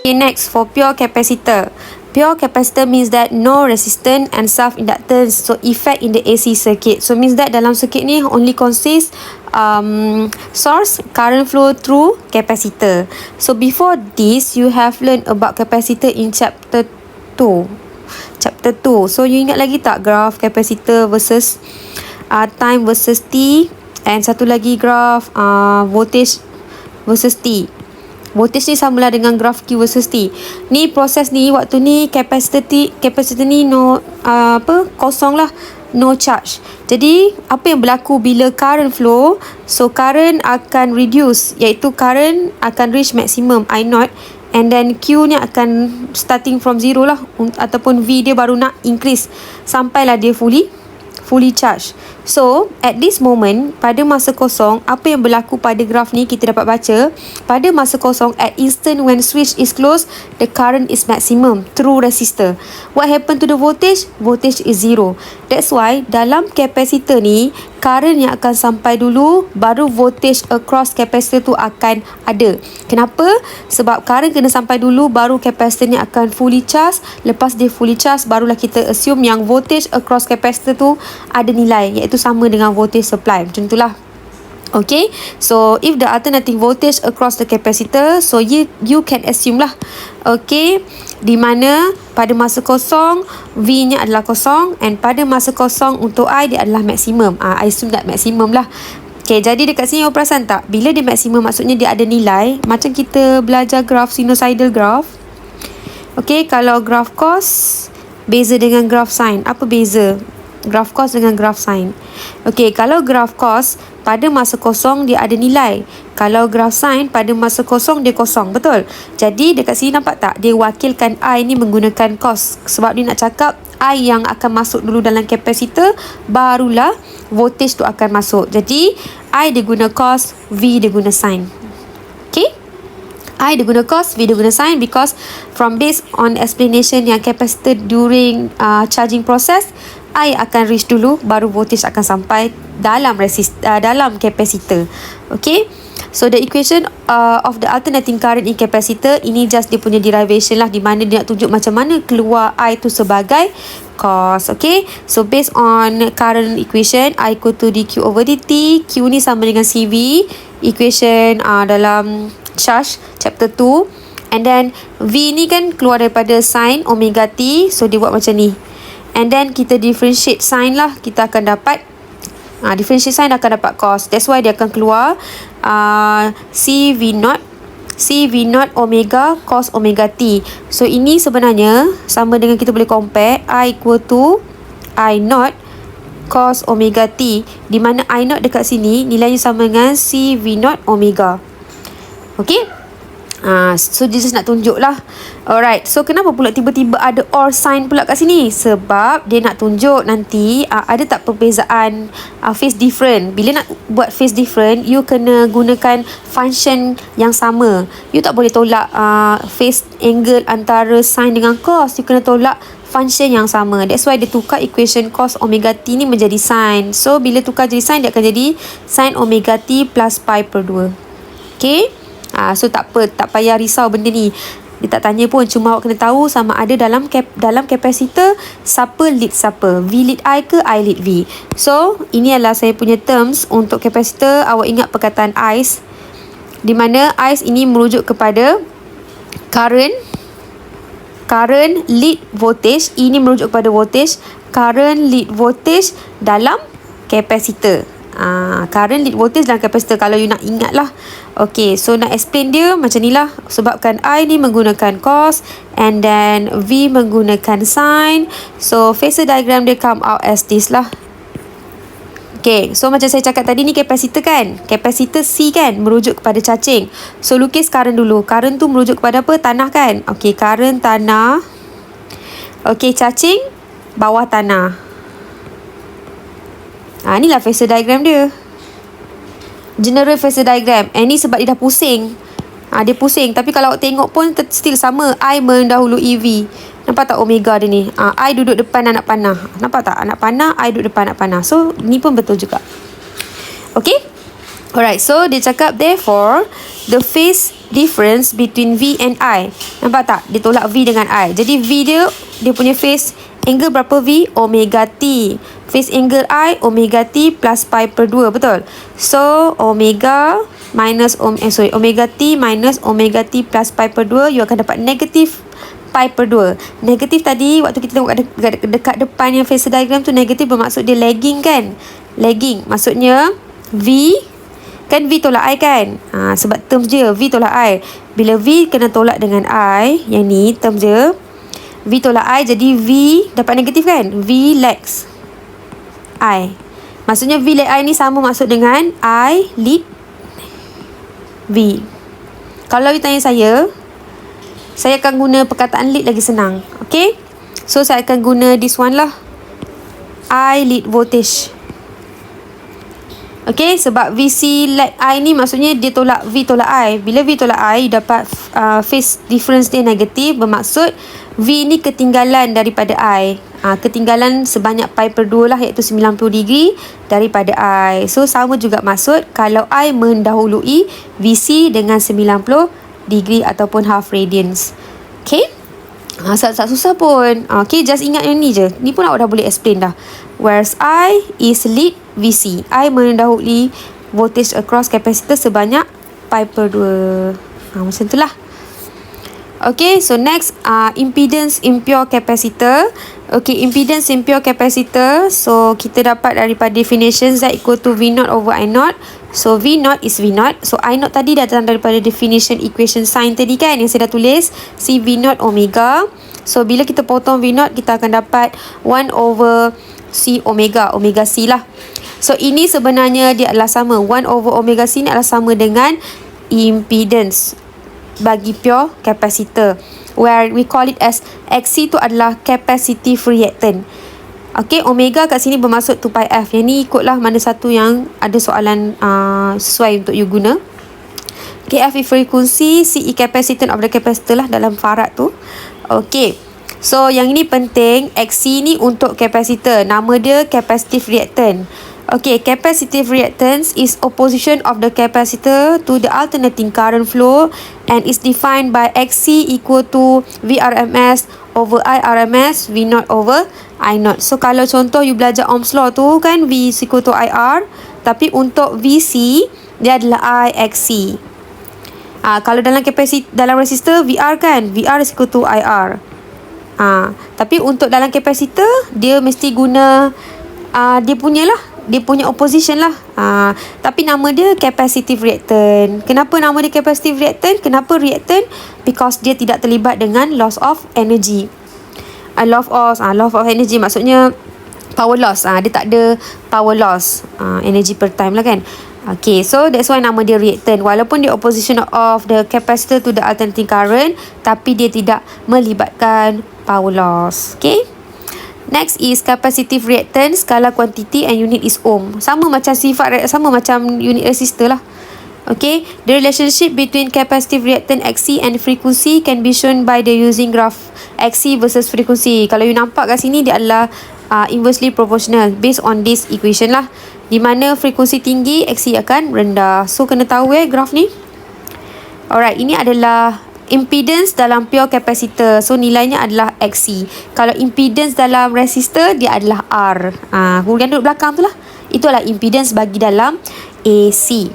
Okay, next for pure capacitor. Pure capacitor means that no resistance and self-inductance, so effect in the AC circuit. So means that dalam circuit ni only consists source, current flow through capacitor. So before this, you have learned about capacitor in chapter 2. So you ingat lagi tak graph capacitor versus time versus T, and satu lagi graph voltage versus T. Voltage ni samalah dengan graf Q versus T. Ni proses ni, waktu ni capacitor ni kosong lah, no charge. Jadi apa yang berlaku bila current flow? So current akan reduce, iaitu current akan reach maximum I0, and then Q ni akan starting from zero lah, ataupun V dia baru nak increase sampailah dia fully charged. So, at this moment, pada masa kosong, apa yang berlaku pada graf ni kita dapat baca, pada masa kosong, at instant when switch is closed, the current is maximum through resistor. What happened to the voltage? Voltage is zero. That's why, dalam capacitor ni, current yang akan sampai dulu, baru voltage across capacitor tu akan ada. Kenapa? Sebab current kena sampai dulu, baru capacitor ni akan fully charge. Lepas dia fully charge, barulah kita assume yang voltage across capacitor tu ada nilai, iaitu sama dengan voltage supply. Macam itulah. Okay, so if the alternating voltage across the capacitor, so you can assume lah, okay, di mana pada masa kosong V nya adalah kosong, and pada masa kosong untuk I dia adalah maksimum. I assume that maksimum lah. Okay, jadi dekat sini awak perasan tak, bila dia maksimum maksudnya dia ada nilai, macam kita belajar graph sinusoidal graph. Okay, kalau graph cos beza dengan graph sin. Apa beza graph cos dengan graph sin? Okay, kalau graph cos pada masa kosong dia ada nilai. Kalau graph sin pada masa kosong dia kosong, betul? Jadi dekat sini nampak tak? Dia wakilkan I ni menggunakan cos. Sebab dia nak cakap I yang akan masuk dulu dalam kapasitor, barulah voltage tu akan masuk. Jadi I dia guna cos, V dia guna sin. Okay? I dia guna cos, V dia guna sin, because from based on explanation yang capacitor during charging process, I akan reach dulu, baru voltage akan sampai dalam dalam capacitor. Okay, so the equation of the alternating current in capacitor, ini just dia punya derivation lah, di mana dia nak tunjuk macam mana keluar I tu sebagai cos. Okay, so based on current equation, I equal to dq over dt. Q ni sama dengan CV, equation dalam charge chapter 2. And then V ni kan keluar daripada sin omega t, so dia buat macam ni. And then kita differentiate sign lah, kita akan dapat differentiate sign akan dapat cos. That's why dia akan keluar CV0 omega cos omega t. So ini sebenarnya sama dengan kita boleh compare I equal to I0 cos omega t, di mana I0 dekat sini nilainya sama dengan CV0 omega. Okay, so dia just nak tunjuk lah. Alright, so kenapa pula tiba-tiba ada or sign pula kat sini? Sebab dia nak tunjuk nanti ada tak perbezaan phase different. Bila nak buat phase different, you kena gunakan function yang sama. You tak boleh tolak phase angle antara sin dengan cos. You kena tolak function yang sama. That's why dia tukar equation cos omega t ni menjadi sin. So bila tukar jadi sin, dia akan jadi sin omega t plus pi per 2. Okay, so tak payah risau benda ni. Dia tak tanya pun, cuma awak kena tahu sama ada dalam kapasitor siapa lead siapa, V lead I ke I lead V. So ini adalah saya punya terms untuk kapasitor. Awak ingat perkataan ICE, di mana ICE ini merujuk kepada current lead voltage. Ini merujuk kepada voltage, current lead voltage dalam kapasitor. Current lead voltage dalam kapasitor, kalau you nak ingat lah. Okay, so nak explain dia macam ni lah. Sebabkan I ni menggunakan cos, and then V menggunakan sin, so phasor diagram dia come out as this lah. Okay, so macam saya cakap tadi ni kapasitor kan, kapasitor C kan, merujuk kepada cacing. So lukis current dulu. Current tu merujuk kepada apa? Tanah kan. Okay, current tanah. Okay, cacing bawah tanah. Inilah phasor diagram dia, general phasor diagram. Ni sebab dia dah pusing. Dia pusing, tapi kalau awak tengok pun still sama. I mendahului EV. Nampak tak omega dia ni? I duduk depan anak panah. Nampak tak? Anak panah, I duduk depan anak panah. So ni pun betul juga. Okay, alright, so dia cakap therefore the phase difference between V and I. Nampak tak? Dia tolak V dengan I. Jadi V dia punya phase angle berapa V? Omega T. Phase angle I, omega T plus pi per 2. Betul? So, omega T minus omega T plus pi per 2, you akan dapat negatif pi per 2. Negatif tadi, waktu kita tengok dekat depan yang phasor diagram tu, negatif bermaksud dia lagging kan? Lagging. Maksudnya, V, kan V tolak I kan? Sebab term je, V tolak I. Bila V kena tolak dengan I, yang ni term je, V tolak I, jadi V dapat negatif kan? V lags I. Maksudnya V lag I ni sama maksud dengan I lead V. Kalau you tanya saya akan guna perkataan lead lagi senang. Okay? So, saya akan guna this one lah. I lead voltage. Okay? Sebab VC lag I ni maksudnya dia tolak V tolak I. Bila V tolak I, dapat phase difference dia negatif. Bermaksud V ni ketinggalan daripada I. Ketinggalan sebanyak pi per 2 lah, iaitu 90 degree daripada I. So, sama juga maksud kalau I mendahului VC dengan 90 degree ataupun half radians. Okay? Tak susah pun. Okay, just ingat yang ni je. Ni pun awak dah boleh explain dah. Whereas I is lead VC. I mendahului voltage across capacitor sebanyak pi per 2. Macam tu lah. Okay, so next, impedance in pure capacitor. Okay, impedance in pure capacitor. So, kita dapat daripada definition Z equal to V0 over I0. So, V0 is V0. So, I0 tadi datang daripada definition equation sign tadi kan, yang saya dah tulis. C V0 omega. So, bila kita potong V0, kita akan dapat 1 over C omega. Omega C lah. So, ini sebenarnya dia adalah sama. 1 over omega C ni adalah sama dengan impedance bagi pure capacitor, where we call it as XC tu adalah capacitive reactant. Okay, omega kat sini bermaksud 2 pi F. Yang ni ikutlah mana satu yang ada soalan sesuai untuk you guna. Okay, F is frequency, C is capacitance of the capacitor lah dalam farad tu. Okay, so yang ini penting, XC ni untuk capacitor. Nama dia capacitive reactant. Okay, capacitive reactance is opposition of the capacitor to the alternating current flow and is defined by XC equal to VRMS over IRMS, V0 over I0. So, kalau contoh you belajar Ohm's law tu kan, V is equal to IR. Tapi untuk VC, dia adalah IXC. Kalau dalam resistor, VR kan, VR is equal to IR. Tapi untuk dalam capacitor, dia mesti guna dia punya opposition lah. Tapi nama dia capacitive reactant. Kenapa nama dia capacitive reactant? Kenapa reactant? Because dia tidak terlibat dengan loss of energy. Loss of energy maksudnya power loss. Dia tak ada power loss, energy per time lah kan. Okay, so that's why nama dia reactant. Walaupun dia opposition of the capacitor to the alternating current, tapi dia tidak melibatkan power loss. Okay. Next is capacitive reactance, skala quantity and unit is ohm. Sama macam unit resistor lah. Okay, the relationship between capacitive reactance XC and frequency can be shown by the using graph XC versus frequency. Kalau you nampak kat sini, dia adalah inversely proportional based on this equation lah. Di mana frekuensi tinggi, XC akan rendah. So, kena tahu graf ni. Alright, ini adalah impedance dalam pure capacitor. So, nilainya adalah XC. Kalau impedance dalam resistor, dia adalah R. Huraian duduk belakang tu lah. Itu adalah impedance bagi dalam AC.